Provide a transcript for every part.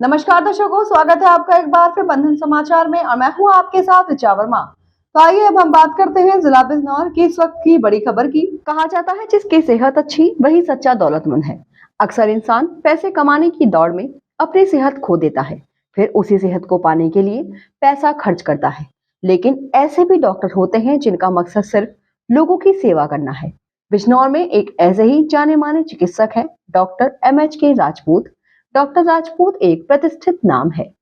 नमस्कार दर्शकों, स्वागत है आपका एक बार फिर बंधन समाचार में और मैं हूं आपके साथ ऋचा वर्मा। तो आइए अब हम बात करते हैं जिला बिजनौर की इस वक्त की बड़ी खबर की। कहा जाता है जिसकी सेहत अच्छी वही सच्चा दौलतमंद है। अक्सर इंसान पैसे कमाने की दौड़ में अपनी सेहत खो देता है, फिर उसी सेहत को पाने के लिए पैसा खर्च करता है। लेकिन ऐसे भी डॉक्टर होते हैं जिनका मकसद सिर्फ लोगों की सेवा करना है। बिजनौर में एक ऐसे ही जाने माने चिकित्सक है doctor MHK Rajput. Doctor Rajput एक प्रतिष्ठित नाम है।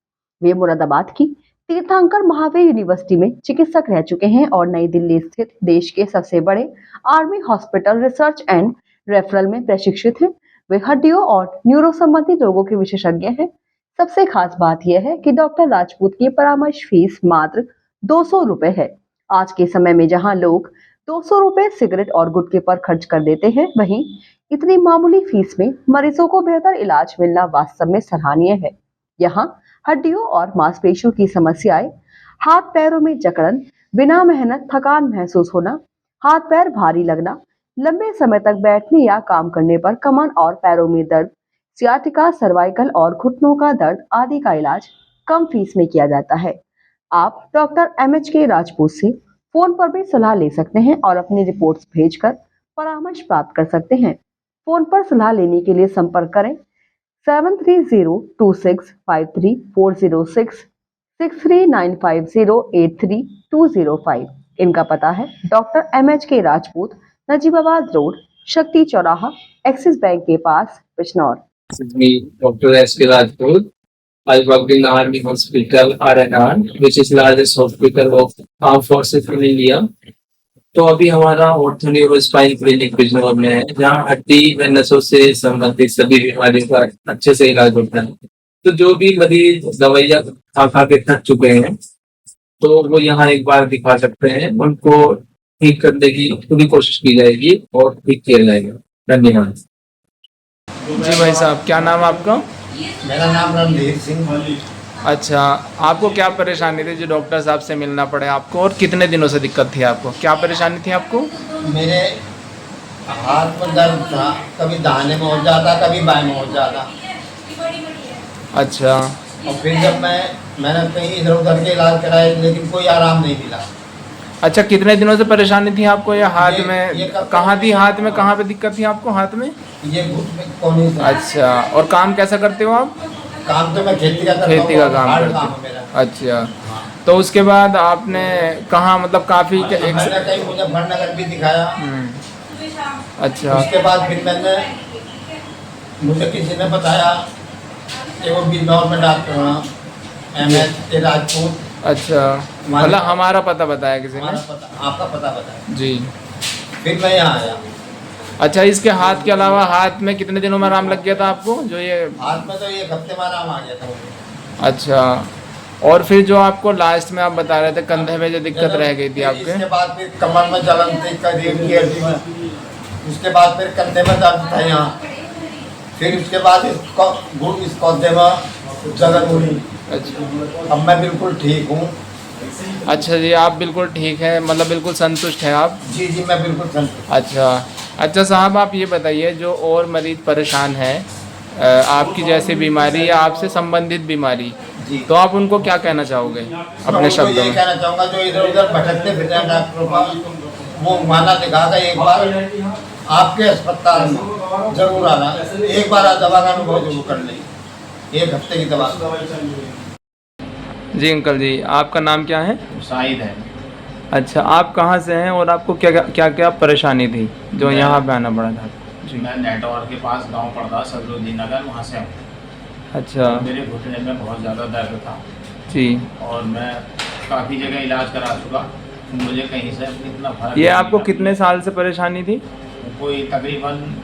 वे मुरादाबाद की तीर्थंकर महावीर यूनिवर्सिटी में चिकित्सक रह चुके हैं और नई दिल्ली स्थित देश के सबसे बड़े army hospital research and referral में प्रशिक्षित हैं। वे हड्डियों और न्यूरो संबंधी रोगों के विशेषज्ञ हैं। सबसे खास बात यह है कि डॉक्टर राजपूत की परामर्श फीस मात्र 200 रुपए है। आज के समय में जहां लोग 200 रुपए सिगरेट और गुटखे पर खर्च कर देते हैं, वहीं इतनी मामूली फीस में मरीजों को बेहतर इलाज मिलना वास्तव में सराहनीय है। यहाँ हड्डियों और मांसपेशियों की समस्याएं, हाथ पैरों में जकड़न, बिना मेहनत थकान महसूस होना, हाथ पैर भारी लगना, लंबे समय तक बैठने या काम करने पर कमर और पैरों में दर्द, सियाटिका, सर्वाइकल और घुटनों का दर्द आदि का इलाज कम फीस में किया जाता है। आप डॉक्टर MHK राजपूत से फोन पर भी सलाह ले सकते हैं और अपनी रिपोर्ट्स भेजकर परामर्श प्राप्त कर सकते हैं। फोन पर सलाह लेने के लिए संपर्क करें 7302653406 6395083205। इनका पता है doctor MHK Rajput, Najibabad road, शक्ति चौराहा, एक्सिस बैंक के पास, Bijnor. Dr. S.K. Rajput. I worked in Army Hospital RNR, which is largest hospital of Armed Forces in India. तो अभी हमारा ortho neuro spine clinic Bijnor में है, जहाँ हड्डी व नसों से संबंधित सभी बीमारियों का अच्छे से इलाज होता है। तो जो भी मरीज दवाइयाँ खा के थक चुके हैं, तो वो यहाँ एक बार दिखा सकते हैं। उनको ठीक करने की पूरी कोशिश की जाएगी और ठीक किया जाएगा। धन्यवाद। जी भाई साहब, क्या नाम आपका? मेरा नाम रणधीर सिंह। अच्छा, आपको क्या परेशानी थी जो डॉक्टर साहब से मिलना पड़े आपको, और कितने दिनों से दिक्कत थी आपको? क्या परेशानी थी आपको? मेरे हाथ में दर्द था, कभी दाहिने में हो जाता, कभी बाएं में हो जाता। अच्छा। और फिर जब मैंने कहीं इधर उधर के इलाज कराए, लेकिन कोई आराम नहीं मिला। अच्छा, कितने दिनों से परेशानी थी आपको? ये हाथ ये में कब कहाँ थी? हाथ में कहाँ पे दिक्कत थी आपको? हाथ में? ये घुटने कोनी से। अच्छा, और काम कैसा करते हो आप? काम तो मैं खेती का करता हूँ। खेती का काम हार्ड करते काम हो? है मेरा। अच्छा, तो उसके बाद आपने कहाँ, मतलब काफ़ी मैंने कहीं मुजफ्फरनगर भी दिखाया। अच्छा। उसके बाद फिर मुझे किसी ने बताया कि वो बिजनौर में डॉक्टर हैं, MHK राजपूत। अच्छा, मतलब हमारा पता बताया किसी ने? आपका पता बताया जी। फिर मैं यहाँ आया। अच्छा, इसके हाथ के अलावा हाथ में कितने दिनों में आराम लग गया था आपको? जो ये हाथ में तो एक हफ्ते में आराम आ गया था मुझे। अच्छा, और फिर जो आपको लास्ट में आप बता रहे थे कंधे में जो दिक्कत रह गई थी आपके? इसके बाद फिर कमर में जलन थी, रीढ़ की हड्डी में। उसके बाद फिर कंधे में दर्द था यहाँ। फिर उसके बाद इस कौधे में जलन हुई। अच्छा। अब मैं बिल्कुल ठीक हूँ। अच्छा जी, आप बिल्कुल ठीक है, मतलब बिल्कुल संतुष्ट हैं आप? जी जी, मैं बिल्कुल संतुष्ट। अच्छा साहब, आप ये बताइए, जो और मरीज परेशान हैं आपकी जैसी बीमारी या आपसे संबंधित बीमारी, तो आप उनको क्या कहना चाहोगे अपने शब्दों में? कहना चाहूँगा जो इधर उधर भटकते फिरते हैं डॉक्टरों का, वो माना दिखागा एक बार आपके अस्पताल में जरूर आना। एक बार दवा का अनुभव जरूर कर लें, 1 हफ्ते की दवा। जी अंकल जी, आपका नाम क्या है? शाहिद है। अच्छा, आप कहाँ से हैं और आपको क्या क्या परेशानी थी जो यहाँ पे आना पड़ा था? जी। मैं नेटवर्क के पास गांव पड़ता सदरुद्दीन नगर, वहाँ से हूँ। अच्छा। मेरे घुटने में बहुत ज़्यादा दर्द था जी। और मैं काफ़ी जगह इलाज करा चुका, मुझे कहीं से इतना फर्क ये नहीं आपको मिला। कितने साल से परेशानी थी? कोई तकरीबन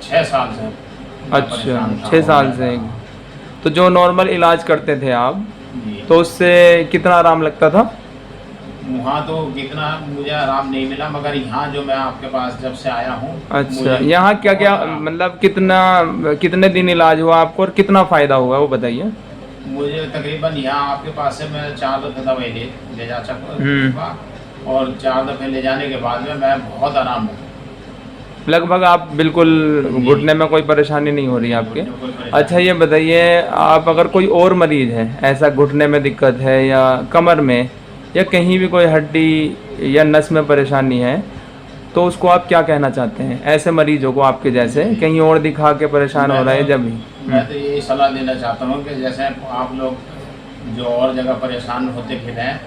6 साल से। अच्छा, 6 साल से। तो जो नॉर्मल इलाज करते थे आप, तो उससे कितना आराम लगता था? वहाँ तो कितना मुझे आराम नहीं मिला, मगर यहाँ जो मैं आपके पास जब से आया हूँ। अच्छा, यहाँ क्या क्या, मतलब कितने दिन इलाज हुआ आपको और कितना फ़ायदा हुआ वो बताइए। मुझे तकरीबन यहाँ आपके पास से मैं 4 दफ़े दवाई ले जा चुका, और 4 दफ़े ले जाने के बाद में मैं बहुत आराम हूँ। लगभग आप बिल्कुल घुटने में कोई परेशानी नहीं हो रही है आपके। अच्छा ये बताइए, आप अगर कोई और मरीज़ है ऐसा घुटने में दिक्कत है या कमर में या कहीं भी कोई हड्डी या नस में परेशानी है, तो उसको आप क्या कहना चाहते हैं ऐसे मरीजों को, आपके जैसे कहीं और दिखा के परेशान हो रहे हैं जब भी? मैं तो यही सलाह देना चाहता हूँ कि जैसे आप लोग जो और जगह परेशान होते फिर हैं,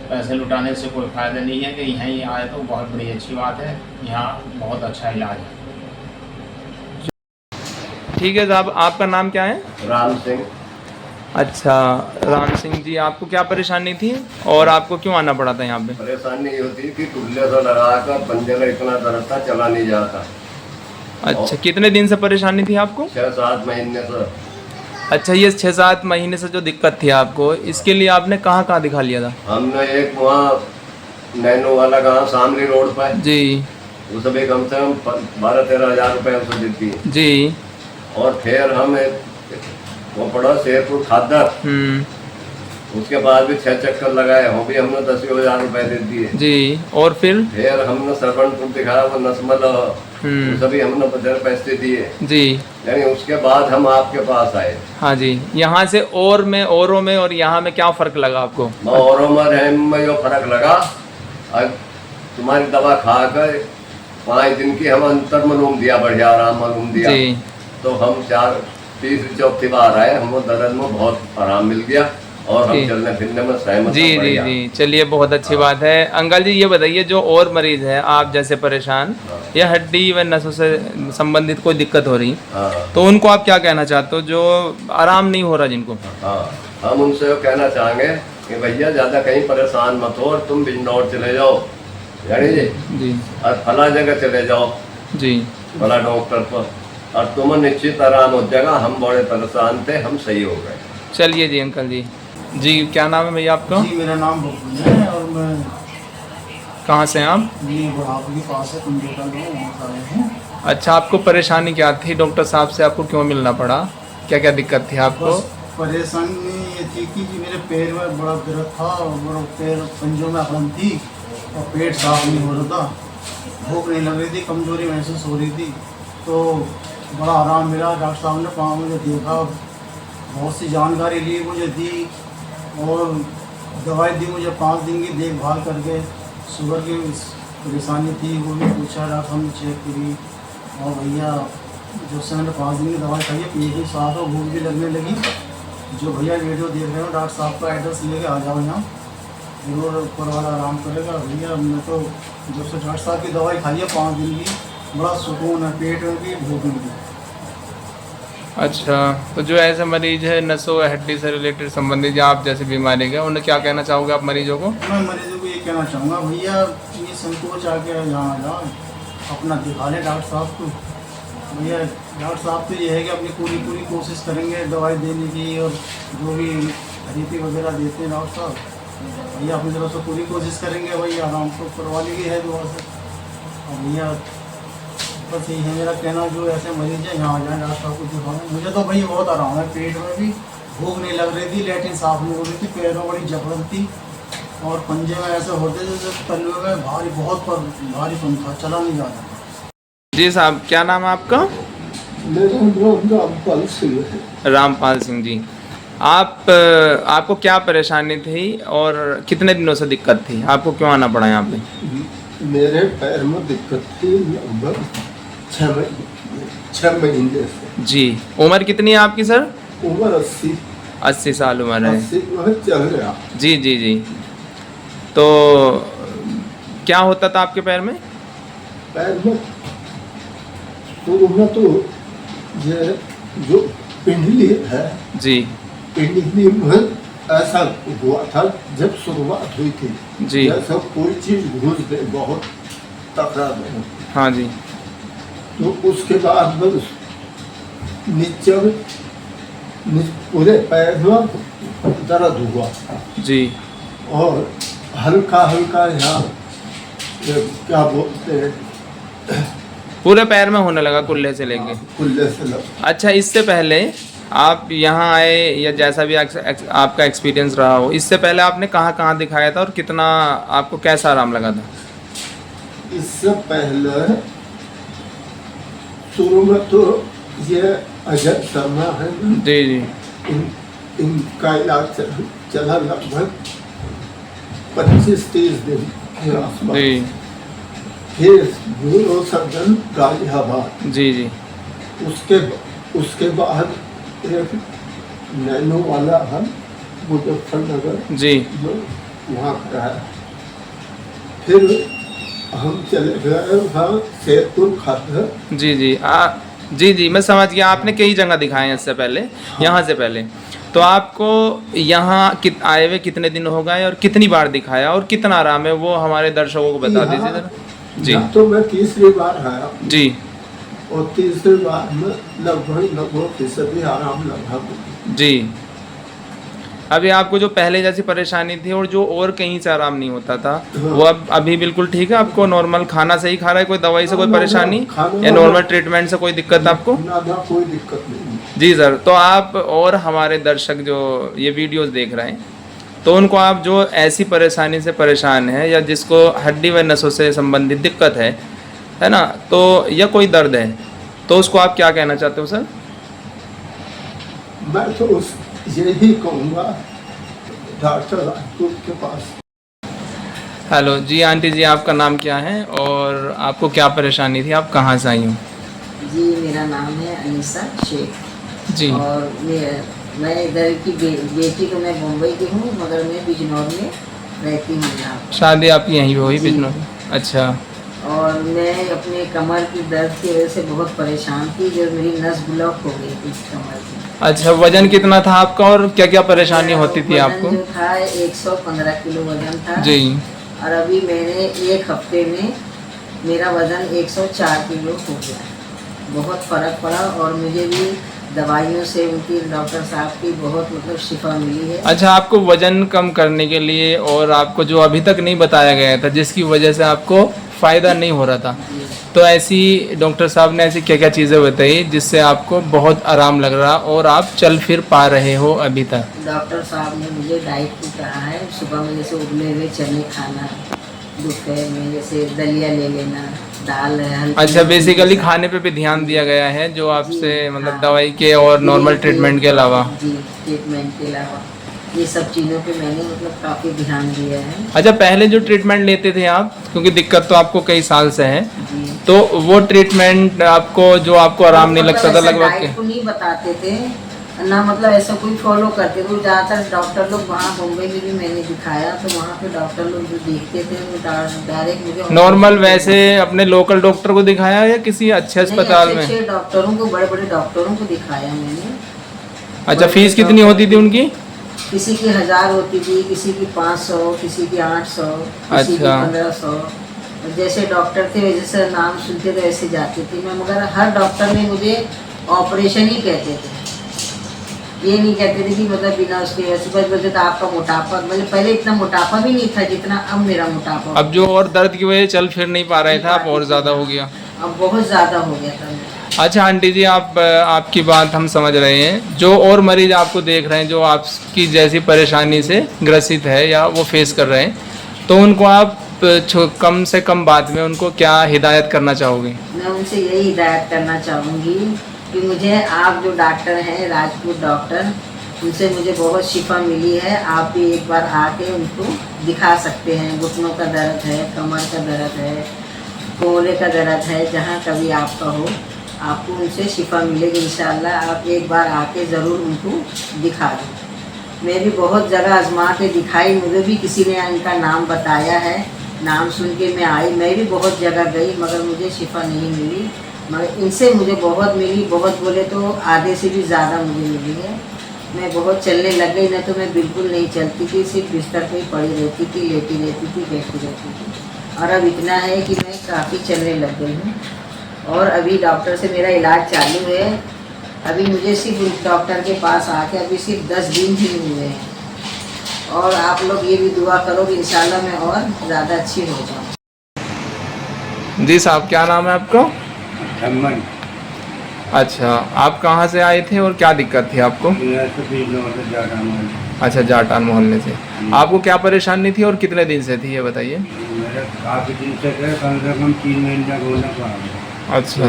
पैसे लुटाने से कोई फ़ायदा नहीं है कि यहीं आए तो बहुत बड़ी अच्छी बात है, यहाँ बहुत अच्छा इलाज है। ठीक है साहब, आपका नाम क्या है? राम सिंह। अच्छा राम सिंह जी, आपको क्या परेशानी थी और आपको क्यों आना पड़ा था यहाँ पे? परेशानी ये होती कि टुल्ले से लगा कर पंजे में इतना दर्द था, चला नहीं जाता। अच्छा, कितने दिन से परेशानी थी आपको? 6-7 महीने से। अच्छा, ये 6-7 महीने से जो दिक्कत थी आपको, इसके लिए आपने कहाँ कहाँ दिखा लिया था? हमने एक वहाँ नैनो वाला गाँव शामली रोड पर, जी उसे भी कम से कम 12-13 हज़ार रुपये उसे देती है। जी। और फिर हम वो पड़ा शेरपुर खादर, उसके बाद भी 6 चक्कर लगाए, वो भी हमने 10,000 रुपये दे दिए जी। और फिर हमने सरपंचपुर दिखाया, वो नस्मल उसे भी हमने 50 पैसे दिए जी। यानी उसके बाद हम आपके पास आए। हाँ जी, यहाँ से और में और यहाँ में क्या फ़र्क लगा आपको? औरों में जो फर्क लगा, अब तुम्हारी दवा खाकर 5 दिन की हम अंतर मालूम दिया, बढ़िया आराम मालूम दिया जी। तो हम 3-4 बार आए, हमको दर्द में बहुत आराम मिल गया और हम जी। चलने फिरने में सहमत जी जी जी, चलिए बहुत अच्छी बात है। अंकल जी ये बताइए, जो और मरीज़ है आप जैसे परेशान या हड्डी व नसों से संबंधित कोई दिक्कत हो रही, हाँ तो उनको आप क्या कहना चाहते हो जो आराम नहीं हो रहा जिनको? हाँ, हम उनसे वो कहना चाहेंगे कि भैया ज़्यादा कहीं परेशान मत हो और तुम बिजनौर चले जाओ, यानी जी और फला जगह चले जाओ, जी। फला डॉक्टर पर, और तुम्हें निश्चित आराम हो जाएगा। हम बड़े परेशान थे, हम सही हो गए। चलिए जी अंकल जी। जी क्या नाम है भैया आपका? जी मेरा नाम बबलू है और मैं कहाँ से हैं आप? ये बुढ़ापे के पास है कुंजोटा गाँव, वहाँ से आए हैं। अच्छा, आपको परेशानी क्या थी? डॉक्टर साहब से आपको क्यों मिलना पड़ा? क्या क्या दिक्कत थी आपको? बस परेशानी ये थी कि मेरे पैर में बड़ा दर्द था और पैर पंजों में अकड़न थी और पेट साफ नहीं हो रहा था, भूख नहीं लग रही थी, कमजोरी महसूस हो रही थी, तो बड़ा आराम मिला। डॉक्टर साहब ने वहाँ मुझे देखा, बहुत सी जानकारी ली, मुझे दी और दवाई दी मुझे। 5 दिन की देखभाल करके शुगर की परेशानी थी वो भी पूछा, डॉक्टर साहब ने चेक करी और भैया जब से मैंने 5 दिन की दवाई खाई है, पेट भी साफ और भूख भी लगने लगी। जो भैया वीडियो देख रहे हो, डॉक्टर साहब का एड्रेस लेके आ जाओ यहाँ, जरूर ऊपर वाला आराम करेगा। भैया मैं तो जब से डॉक्टर साहब की दवाई खाई है 5 दिन की, बड़ा सुकून है, पेट में भी भूख में भी। अच्छा, तो जो ऐसे मरीज है नसों हड्डी से रिलेटेड संबंधित या आप जैसे बीमारी के, उन्हें क्या कहना चाहोगे आप मरीजों को? मैं मरीजों को ये कहना चाहूँगा, भैया ये संकोच आके यहाँ आ जाओ, अपना दिखा लें डॉक्टर साहब को। भैया डॉक्टर साहब तो ये है कि अपनी पूरी कोशिश करेंगे दवाई देने की, और जो भी थेरेपी वगैरह देते हैं डॉक्टर साहब, भैया अपनी तरफ से पूरी कोशिश करेंगे। भैया आराम तो करवा ली है दुआ से। और भैया बस यही है मेरा कहना, जो ऐसे मरीज हैं यहाँ आ जाए डॉक्टर साहब को दिखाएं। मुझे तो भैया बहुत आराम है, पेट में भी भूख नहीं लग रही थी, लेटिन साफ नहीं हो रही थी, पैर में बड़ी जकड़न थी और पंजे में ऐसे होते जैसे तलवे में भारी बहुत भारीपन था, चला नहीं जाता। जी साहब, क्या नाम है आपका? मेरा नाम रामपाल सिंह है। रामपाल सिंह जी, आपको क्या परेशानी थी और कितने दिनों से दिक्कत थी? आपको क्यों आना पड़ा यहाँ पे? मेरे पैर में दिक्कत थी लगभग 6 महीने से। जी। उम्र कितनी है आपकी सर? उम्र 80 साल उम्र है। 80 में चल रहा। जी जी जी। तो क्या होता था आपके पैर में? पैर में शुरू में तो ये जो पिंडली है, जी पिंडली में ऐसा हुआ था जब शुरुआत हुई थी, जी। जैसा कोई चीज घुस गई, बहुत तकरार में। हाँ जी। तो उसके बाद बस नीचे पूरे पैर में दर्द हुआ जी। और हल्का हल्का यहाँ ये क्या बोलते हैं, पूरे पैर में होने लगा कुल्ले से लेके? कुल्ले से लग। अच्छा, इससे पहले आप यहाँ आए या जैसा भी आपका एक्सपीरियंस रहा हो, इससे पहले आपने कहाँ कहाँ दिखाया था और कितना आपको कैसा आराम लगा था? इससे पहले शुरू में तो ये अजय शर्मा है ना, जी जी इनका इलाज चला लगभग 25-30 दिन के आसपास। जी फिर न्यूरो सर्जन गाजियाबाद, जी जी उसके बाद एक नैनो वाला है मुजफ्फरनगर, जी जो वहाँ कराया। फिर हम चले गए वहाँ शेरपुर खातर। जी जी जी जी मैं समझ गया। आपने कई जगह दिखाए हैं इससे पहले, यहाँ से पहले। तो आपको यहाँ आए हुए कितने दिन हो गए और कितनी बार दिखाया और कितना आराम है, वो हमारे दर्शकों को बता दीजिए जरा। जी यहाँ तो मैं तीसरी बार आया, जी और तीसरी बार में लगभग 90% आराम लगा। जी। अभी आपको जो पहले जैसी परेशानी थी और जो और कहीं से आराम नहीं होता था, वो अब अभी बिल्कुल ठीक है? आपको नॉर्मल खाना सही खा रहा है? कोई दवाई से कोई परेशानी या नॉर्मल ट्रीटमेंट से कोई दिक्कत आपको? ना कोई दिक्कत नहीं। जी सर। तो आप और हमारे दर्शक जो ये वीडियोस देख रहे हैं, तो उनको आप जो ऐसी परेशानी से परेशान है या जिसको हड्डी व नसों से संबंधित दिक्कत है ना, तो या कोई दर्द है, तो उसको आप क्या कहना चाहते हो सर? मैं तो यही कहूँगा डॉक्टर राजपूत के पास। हेलो जी आंटी जी, आपका नाम क्या है और आपको क्या परेशानी थी? आप कहाँ से आई हो? जी मेरा नाम है अनीसा शेख जी और मैं इधर की बेटी को मैं मुंबई की हूँ, मगर मैं बिजनौर में रहती हूँ यहाँ। शादी आपकी यहीं पे हुई बिजनौर? अच्छा। और मैं अपने कमर की दर्द की वजह से बहुत परेशान थी, जो मेरी नस ब्लॉक हो गई थी कमर की। अच्छा, वजन कितना था आपका और क्या क्या परेशानी होती थी आपको? वजन जो था 115 किलो वजन था जी। और अभी मैंने एक हफ्ते में मेरा वजन 104 किलो हो गया। बहुत फ़र्क पड़ा और मुझे भी दवाइयों से उनकी डॉक्टर साहब की बहुत मतलब शिफा मिली है। अच्छा, आपको वजन कम करने के लिए और आपको जो अभी तक नहीं बताया गया था, जिसकी वजह से आपको फ़ायदा नहीं हो रहा था, तो ऐसी डॉक्टर साहब ने ऐसी क्या क्या चीज़ें बताई जिससे आपको बहुत आराम लग रहा और आप चल फिर पा रहे हो अभी तक? डॉक्टर साहब ने मुझे डाइट की कहा है, सुबह में जैसे उबले हुए चने खाना, दोपहर में जैसे दलिया ले लेना, दाल है। अच्छा, बेसिकली खाने पे भी ध्यान दिया गया है जो आपसे मतलब हाँ। दवाई के और नॉर्मल ट्रीटमेंट के अलावा? जी, ट्रीटमेंट के अलावा ये सब चीज़ों पे मैंने मतलब काफ़ी ध्यान दिया है। अच्छा, पहले जो ट्रीटमेंट लेते थे आप, क्योंकि दिक्कत तो आपको कई साल से है, जी। तो वो ट्रीटमेंट आपको जो आपको आराम नहीं लगता था लगभग डाइट को नहीं बताते थे ना, मतलब ऐसा कोई फॉलो करते थे। ज़्यादातर डॉक्टर लोग वहाँ मुंबई में भी मैंने दिखाया, तो वहाँ पे डॉक्टर लोग जो देखते थे वो डायरेक्ट मुझे नॉर्मल वैसे अपने लोकल डॉक्टर को दिखाया या किसी अच्छे अस्पताल में? अच्छे डॉक्टरों को, बड़े बड़े डॉक्टरों को दिखाया मैंने। अच्छा, फीस कितनी होती थी उनकी? किसी की 1000 होती थी, किसी की 500, किसी की 800, किसी की अच्छा। 1500। जैसे डॉक्टर थे वैसे से नाम सुनते थे वैसे जाती थी मैं, मगर हर डॉक्टर ने मुझे ऑपरेशन ही कहते थे, ये नहीं कहते थे कि मतलब बिना उसके वैसे बस बोलते थे आपका मोटापा। मतलब पहले इतना मोटापा भी नहीं था जितना अब मेरा मोटापा। अब जो और दर्द की वजह से चल फिर नहीं पा रहे थे आप, और ज़्यादा हो गया? अब बहुत ज़्यादा हो गया था मेरा। अच्छा आंटी जी, आपकी बात हम समझ रहे हैं। जो और मरीज आपको देख रहे हैं जो आपकी जैसी परेशानी से ग्रसित है या वो फेस कर रहे हैं, तो उनको आप कम से कम बात में उनको क्या हिदायत करना चाहोगे? मैं उनसे यही हिदायत करना चाहूँगी कि मुझे आप जो डॉक्टर हैं राजपूत डॉक्टर, उनसे मुझे बहुत शिफा मिली है। आप भी एक बार आके उनको दिखा सकते हैं। घुटनों का दर्द है, कमर का दर्द है, कोहरे का दर्द है, जहाँ कभी आपका हो आपको उनसे शिफा मिलेगी इंशाल्लाह। आप एक बार आके ज़रूर उनको दिखा दो। मैं भी बहुत जगह आजमा के दिखाई, मुझे भी किसी ने इनका नाम बताया है, नाम सुन के मैं आई। मैं भी बहुत जगह गई मगर मुझे शिफा नहीं मिली, मगर इनसे मुझे बहुत मिली। बहुत बोले तो आधे से भी ज़्यादा मुझे मिली है। मैं बहुत चलने लग गई, न तो मैं बिल्कुल नहीं चलती थी, सिर्फ बिस्तर पर ही पड़ी रहती थी, लेटी रहती थी, बैठी रहती थी। और अब इतना है कि मैं काफ़ी चलने लग गई हूँ और अभी डॉक्टर से मेरा इलाज चालू है। अभी मुझे सिर्फ डॉक्टर के पास आके अभी सिर्फ 10 दिन ही हुए हैं और आप लोग ये भी दुआ करो कि इंशाल्लाह मैं और ज़्यादा अच्छी हो जाऊँ। जी साहब, क्या नाम है आपका? धम्मन। अच्छा, आप कहाँ से आए थे और क्या दिक्कत थी आपको? अच्छा, जाटान मोहल्ले से। आपको क्या परेशानी थी और कितने दिन से थी ये बताइए? मेरा काफ़ी दिन से कम 3 महीने होना पड़ा। अच्छा,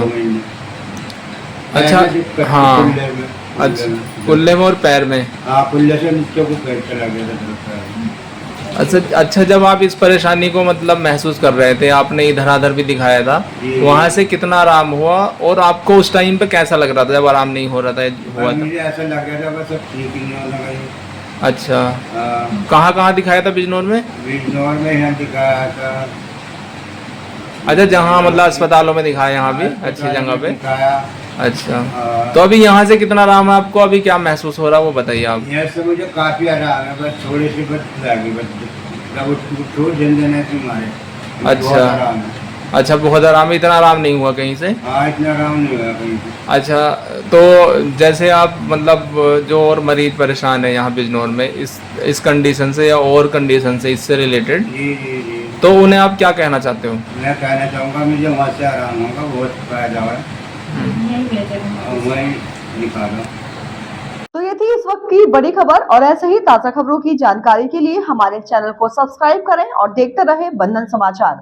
अच्छा, पैर में दिक्कत थी, हाँ। कुल्ले में, अच्छा, कुल्ले में और पैर में। हाँ कुल्ले से नीचे को पैर चला गया था तरफ पैर में। अच्छा, जब आप इस परेशानी को मतलब महसूस कर रहे थे, आपने इधर-उधर भी दिखाया था, जी। वहाँ से कितना आराम हुआ और आपको उस टाइम पे कैसा लग रहा था जब आराम नहीं हो रहा था, हुआ पर था? मुझे ऐसा लग रहा था बस अब ठीक ही नहीं होने लगा ये। अच्छा, हाँ, कहाँ दिखाया था बिजनौर में? बिजनौर में यहाँ दिखाया था। अच्छा, जहाँ मतलब अस्पतालों में दिखाया, यहाँ भी अच्छी अस्पताल जगह में पे। दिखाया। अच्छा, हाँ। तो अभी यहाँ से कितना आराम है आपको, अभी क्या महसूस हो रहा है वो बताइए आप। यहाँ से मुझे काफी आराम है, बस थोड़ी सी बस लगी, बस जब उठो झंझने से मारे। अच्छा। बहुत आराम है। अच्छा, बहुत आराम है, इतना आराम नहीं हुआ कहीं से? हाँ इतना आराम नहीं हुआ कहीं से। अच्छा, तो जैसे आप मतलब जो और मरीज परेशान है यहाँ बिजनौर में इस कंडीशन से या और कंडीशन से इससे रिलेटेड, जी जी जी, तो उन्हें आप क्या कहना चाहते हो? मैं कहना चाहूँगा मुझे वहाँ से आराम होगा, बहुत फायदा है और वहीं निकाला। तो ये थी इस वक्त की बड़ी खबर और ऐसे ही ताजा खबरों की जानकारी के लिए हमारे चैनल को सब्सक्राइब करें और देखते रहें बंधन समाचार।